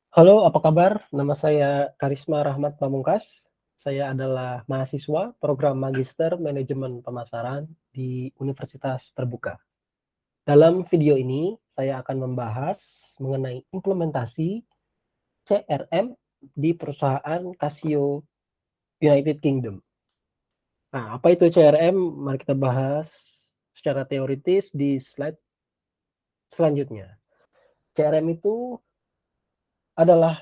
Halo, apa kabar? Nama saya Karisma Rahmat Pamungkas. Saya adalah mahasiswa program Magister Manajemen Pemasaran di Universitas Terbuka. Dalam video ini, saya akan membahas mengenai implementasi CRM di perusahaan Casio United Kingdom. Nah, apa itu CRM? Mari kita bahas secara teoritis di slide selanjutnya. CRM itu adalah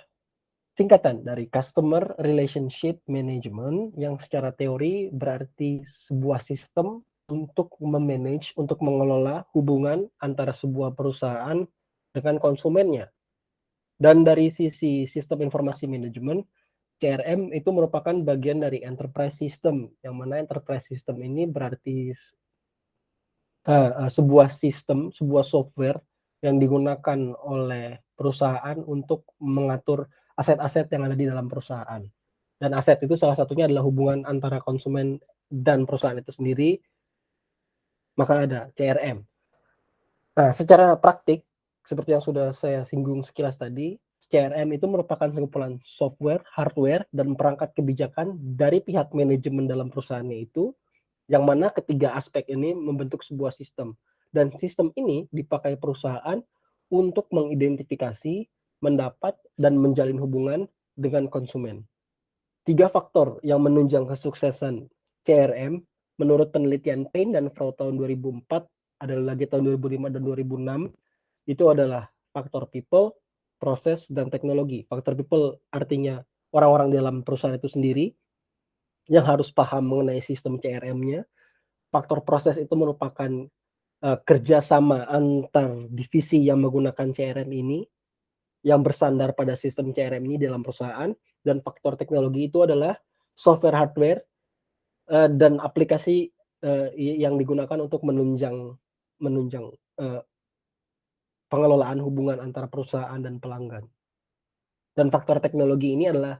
singkatan dari Customer Relationship Management yang secara teori berarti sebuah sistem untuk untuk mengelola hubungan antara sebuah perusahaan dengan konsumennya. Dan dari sisi sistem informasi manajemen, CRM itu merupakan bagian dari enterprise system, yang mana enterprise system ini berarti sebuah sistem, sebuah software yang digunakan oleh perusahaan untuk mengatur aset-aset yang ada di dalam perusahaan. Dan aset itu salah satunya adalah hubungan antara konsumen dan perusahaan itu sendiri, maka ada CRM. Nah, secara praktik, seperti yang sudah saya singgung sekilas tadi, CRM itu merupakan kumpulan software, hardware, dan perangkat kebijakan dari pihak manajemen dalam perusahaannya itu, yang mana ketiga aspek ini membentuk sebuah sistem. Dan sistem ini dipakai perusahaan untuk mengidentifikasi, mendapat, dan menjalin hubungan dengan konsumen. Tiga faktor yang menunjang kesuksesan CRM menurut penelitian Payne dan Frau tahun 2004, ada lagi tahun 2005 dan 2006, itu adalah faktor people, proses, dan teknologi. Faktor people artinya orang-orang dalam perusahaan itu sendiri yang harus paham mengenai sistem CRM-nya. Faktor proses itu merupakan kerjasama antar divisi yang menggunakan CRM ini, yang bersandar pada sistem CRM ini dalam perusahaan. Dan faktor teknologi itu adalah software, hardware, dan aplikasi yang digunakan untuk menunjang pengelolaan hubungan antara perusahaan dan pelanggan. Dan faktor teknologi ini adalah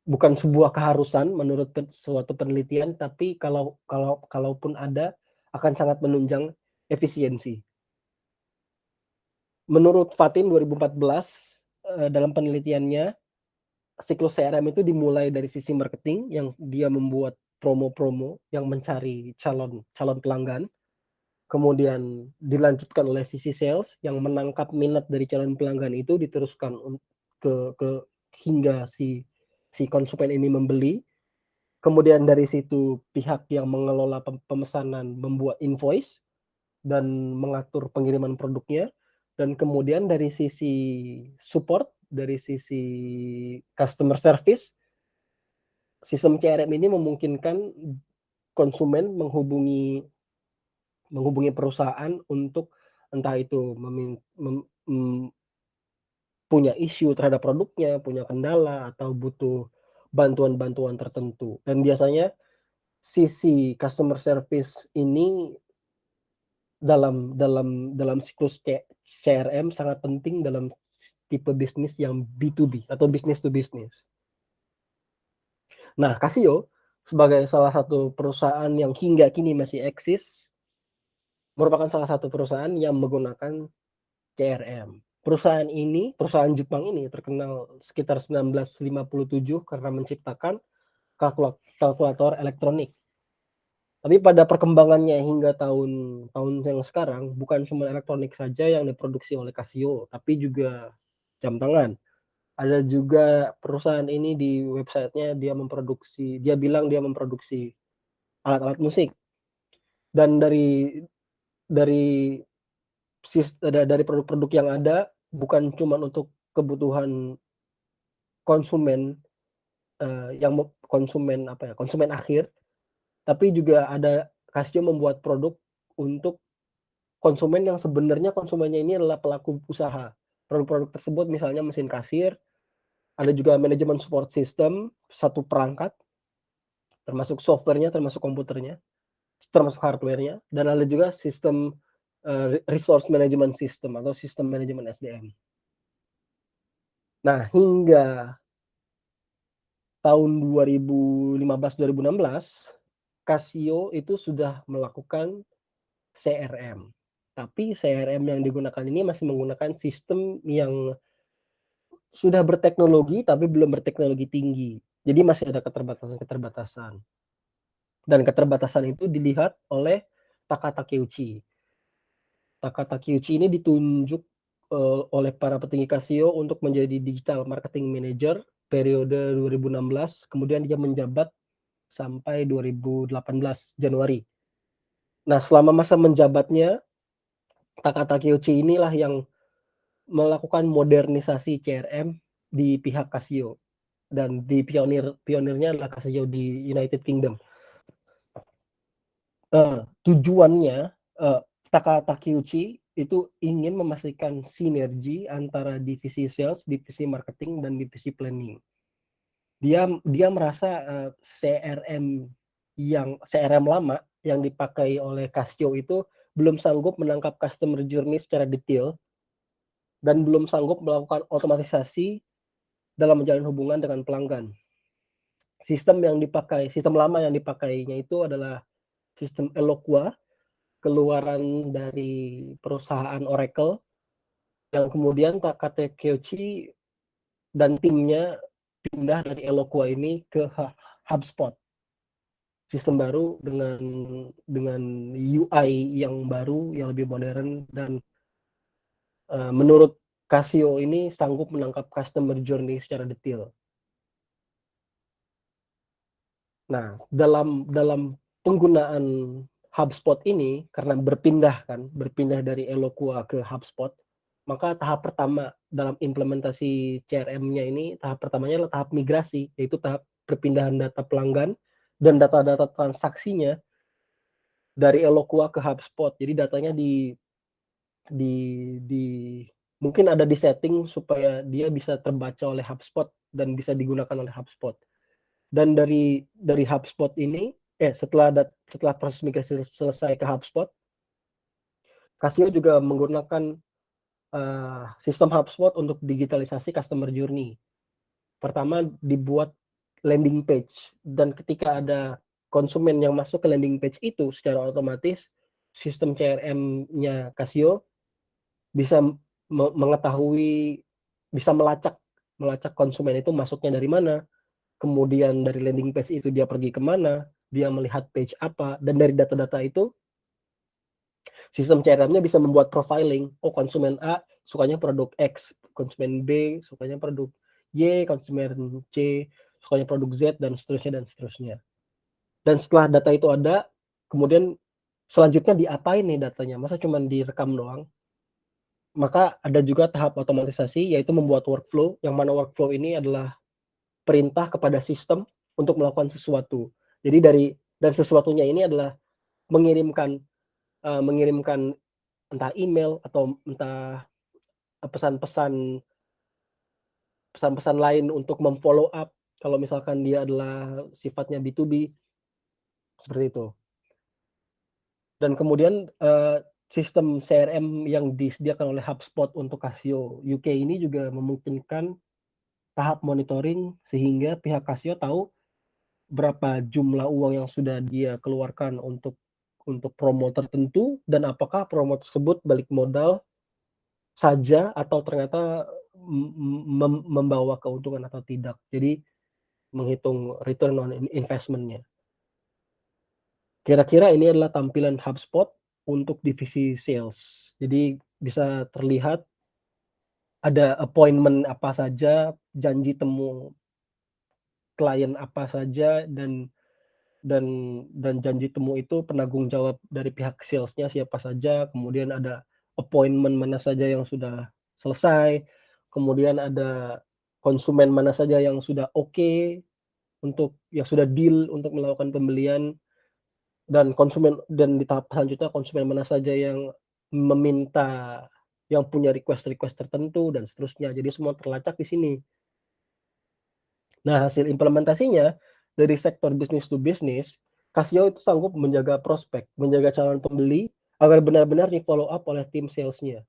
bukan sebuah keharusan menurut suatu penelitian, tapi kalaupun ada, akan sangat menunjang efisiensi. Menurut Fatin 2014, dalam penelitiannya, siklus CRM itu dimulai dari sisi marketing yang dia membuat promo-promo yang mencari calon pelanggan, kemudian dilanjutkan oleh sisi sales yang menangkap minat dari calon pelanggan itu diteruskan ke hingga si konsumen ini membeli. Kemudian dari situ pihak yang mengelola pemesanan membuat invoice dan mengatur pengiriman produknya. Dan kemudian dari sisi support, dari sisi customer service, sistem CRM ini memungkinkan konsumen menghubungi perusahaan untuk entah itu punya isu terhadap produknya, punya kendala, atau butuh bantuan-bantuan tertentu. Dan biasanya sisi customer service ini dalam siklus CRM sangat penting dalam tipe bisnis yang B2B atau business to business. Nah, Casio sebagai salah satu perusahaan yang hingga kini masih eksis, merupakan salah satu perusahaan yang menggunakan CRM. Perusahaan Jepang ini terkenal sekitar 1957 karena menciptakan kalkulator elektronik. Tapi pada perkembangannya hingga tahun yang sekarang, bukan cuma elektronik saja yang diproduksi oleh Casio, tapi juga jam tangan. Ada juga perusahaan ini di websitenya dia bilang dia memproduksi alat-alat musik. Dan dari dari produk-produk yang ada, bukan cuma untuk kebutuhan konsumen, konsumen akhir, tapi juga ada Casio membuat produk untuk konsumen yang sebenarnya konsumennya ini adalah pelaku usaha. Produk-produk tersebut misalnya mesin kasir, ada juga manajemen support system, satu perangkat, termasuk softwarenya, termasuk komputernya, termasuk hardwarenya, dan ada juga sistem resource management system atau sistem manajemen SDM. Nah, hingga tahun 2015-2016, Casio itu sudah melakukan CRM. Tapi CRM yang digunakan ini masih menggunakan sistem yang sudah berteknologi, tapi belum berteknologi tinggi. Jadi masih ada keterbatasan-keterbatasan. Dan keterbatasan itu dilihat oleh Taka Takeuchi. Taka Takeuchi ini ditunjuk oleh para petinggi Casio untuk menjadi Digital Marketing Manager periode 2016, kemudian dia menjabat sampai 2018 Januari. Nah, selama masa menjabatnya, Taka Takeuchi inilah yang melakukan modernisasi CRM di pihak Casio, dan pionirnya adalah Casio di United Kingdom. Tujuannya Taka Takeuchi itu ingin memastikan sinergi antara divisi sales, divisi marketing, dan divisi planning. Dia merasa CRM lama yang dipakai oleh Casio itu belum sanggup menangkap customer journey secara detail dan belum sanggup melakukan otomatisasi dalam menjalin hubungan dengan pelanggan. Sistem lama yang dipakainya itu adalah sistem Eloqua, keluaran dari perusahaan Oracle, yang kemudian Taka Takeuchi dan timnya pindah dari Eloqua ini ke HubSpot. Sistem baru dengan UI yang baru, yang lebih modern, dan menurut Casio ini sanggup menangkap customer journey secara detail. Nah, dalam penggunaan HubSpot ini, karena berpindah dari Eloqua ke HubSpot, maka tahap pertama dalam implementasi CRM-nya ini, tahap pertamanya adalah tahap migrasi, yaitu tahap perpindahan data pelanggan dan data-data transaksinya dari Eloqua ke HubSpot. Jadi datanya di di mungkin ada di setting supaya dia bisa terbaca oleh HubSpot dan bisa digunakan oleh HubSpot. Dan dari HubSpot ini, setelah proses migrasi selesai ke HubSpot, Casio juga menggunakan sistem HubSpot untuk digitalisasi customer journey. Pertama dibuat landing page, dan ketika ada konsumen yang masuk ke landing page itu, secara otomatis sistem CRM-nya Casio bisa mengetahui, bisa melacak konsumen itu masuknya dari mana, kemudian dari landing page itu dia pergi kemana, dia melihat page apa, dan dari data-data itu sistem CRM-nya bisa membuat profiling. Oh, konsumen A sukanya produk X, konsumen B sukanya produk Y, konsumen C sukanya produk Z, dan seterusnya dan seterusnya. Dan setelah data itu ada, kemudian selanjutnya diapain nih datanya? Masa cuma direkam doang? Maka ada juga tahap otomatisasi, yaitu membuat workflow, yang mana workflow ini adalah perintah kepada sistem untuk melakukan sesuatu. Jadi dan sesuatunya ini adalah mengirimkan entah email atau entah pesan-pesan lain untuk memfollow up kalau misalkan dia adalah sifatnya B2B, seperti itu. Dan kemudian sistem CRM yang disediakan oleh HubSpot untuk Casio UK ini juga memungkinkan tahap monitoring, sehingga pihak Casio tahu berapa jumlah uang yang sudah dia keluarkan untuk promo tertentu, dan apakah promo tersebut balik modal saja atau ternyata membawa keuntungan atau tidak. Jadi menghitung return on investment-nya. Kira-kira ini adalah tampilan HubSpot untuk divisi sales. Jadi bisa terlihat ada appointment apa saja, janji temu klien apa saja, dan janji temu itu penanggung jawab dari pihak sales-nya siapa saja, kemudian ada appointment mana saja yang sudah selesai, kemudian ada konsumen mana saja yang sudah oke, yang sudah deal untuk melakukan pembelian, dan di tahap selanjutnya konsumen mana saja yang meminta, yang punya request tertentu, dan seterusnya. Jadi semua terlacak di sini. Nah, hasil implementasinya dari sektor bisnis to bisnis, Casio itu sanggup menjaga prospek, menjaga calon pembeli agar benar-benar di-follow up oleh tim sales-nya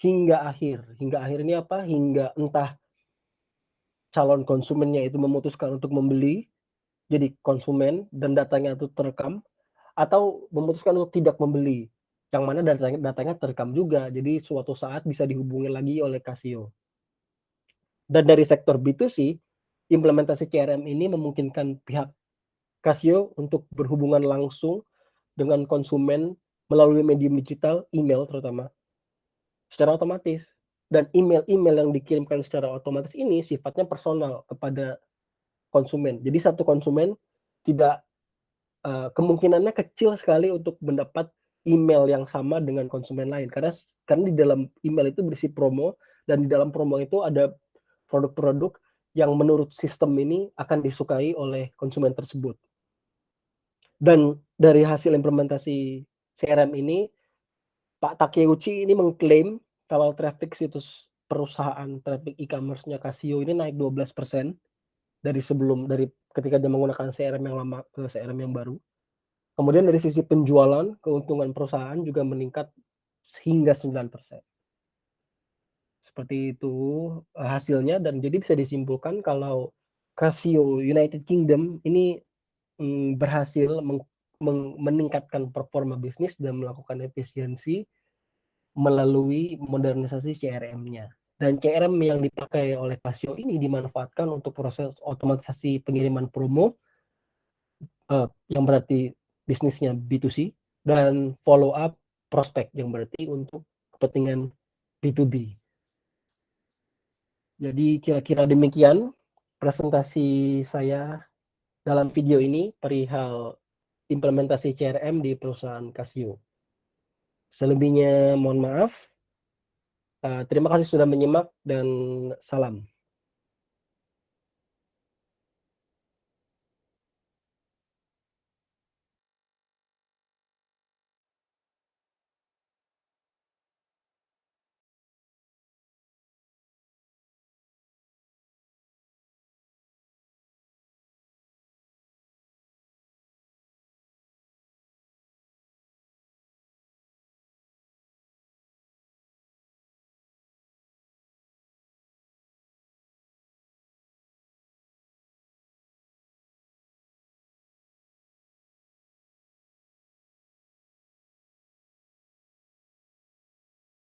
hingga akhir. Hingga akhir ini apa? Hingga entah calon konsumennya itu memutuskan untuk membeli, jadi konsumen dan datanya itu terekam, atau memutuskan untuk tidak membeli. yang mana datanya terekam juga, jadi suatu saat bisa dihubungi lagi oleh Casio. Dan dari sektor B2C, implementasi CRM ini memungkinkan pihak Casio untuk berhubungan langsung dengan konsumen melalui medium digital, email terutama, secara otomatis. Dan email-email yang dikirimkan secara otomatis ini sifatnya personal kepada konsumen. Jadi satu konsumen tidak kemungkinannya kecil sekali untuk mendapat email yang sama dengan konsumen lain karena di dalam email itu berisi promo dan di dalam promo itu ada produk-produk yang menurut sistem ini akan disukai oleh konsumen tersebut. Dan dari hasil implementasi CRM ini, Pak Takeuchi ini mengklaim kalau traffic situs perusahaan traffic e-commerce-nya Casio ini naik 12% dari ketika dia menggunakan CRM yang lama ke CRM yang baru. Kemudian dari sisi penjualan, keuntungan perusahaan juga meningkat hingga 9%. Seperti itu hasilnya, dan jadi bisa disimpulkan kalau Casio United Kingdom ini berhasil meningkatkan performa bisnis dan melakukan efisiensi melalui modernisasi CRM-nya. Dan CRM yang dipakai oleh Casio ini dimanfaatkan untuk proses otomatisasi pengiriman promo, yang berarti bisnisnya B2C, dan follow up prospek yang berarti untuk kepentingan B2B. Jadi kira-kira demikian presentasi saya dalam video ini perihal implementasi CRM di perusahaan Casio. Selebihnya mohon maaf. Terima kasih sudah menyimak dan salam.